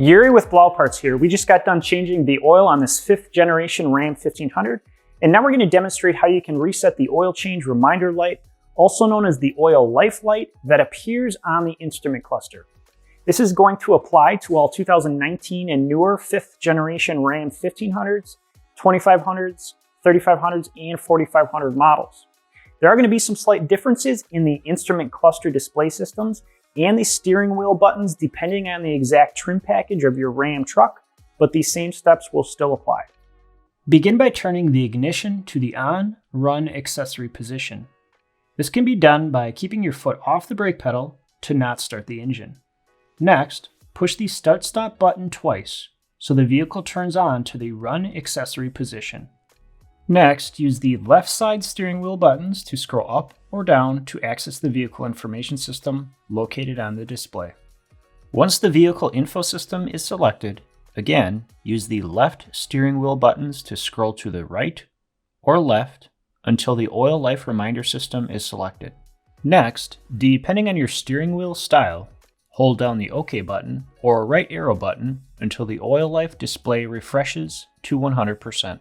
Yuri with Blau Parts here. We just got done changing the oil on this 5th generation Ram 1500, and now we're going to demonstrate how you can reset the oil change reminder light, also known as the oil life light, that appears on the instrument cluster. This is going to apply to all 2019 and newer 5th generation Ram 1500s, 2500s, 3500s, and 4500 models. There are going to be some slight differences in the instrument cluster display systems and the steering wheel buttons depending on the exact trim package of your Ram truck, but these same steps will still apply. Begin by turning the ignition to the on, run accessory position. This can be done by keeping your foot off the brake pedal to not start the engine. Next, push the start-stop button twice so the vehicle turns on to the run accessory position. Next, use the left side steering wheel buttons to scroll up or down to access the vehicle information system located on the display. Once the vehicle info system is selected, again, use the left steering wheel buttons to scroll to the right or left until the oil life reminder system is selected. Next, depending on your steering wheel style, hold down the OK button or right arrow button until the oil life display refreshes to 100%.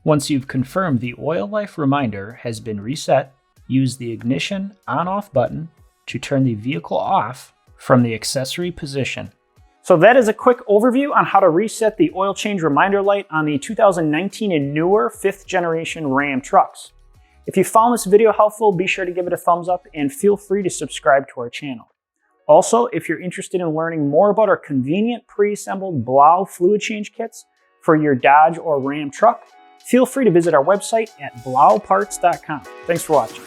Once you've confirmed the oil life reminder has been reset, use the ignition on-off button to turn the vehicle off from the accessory position. So that is a quick overview on how to reset the oil change reminder light on the 2019 and newer 5th generation Ram trucks. If you found this video helpful, be sure to give it a thumbs up and feel free to subscribe to our channel. Also, if you're interested in learning more about our convenient pre-assembled Blau fluid change kits for your Dodge or Ram truck, feel free to visit our website at blauparts.com. Thanks for watching.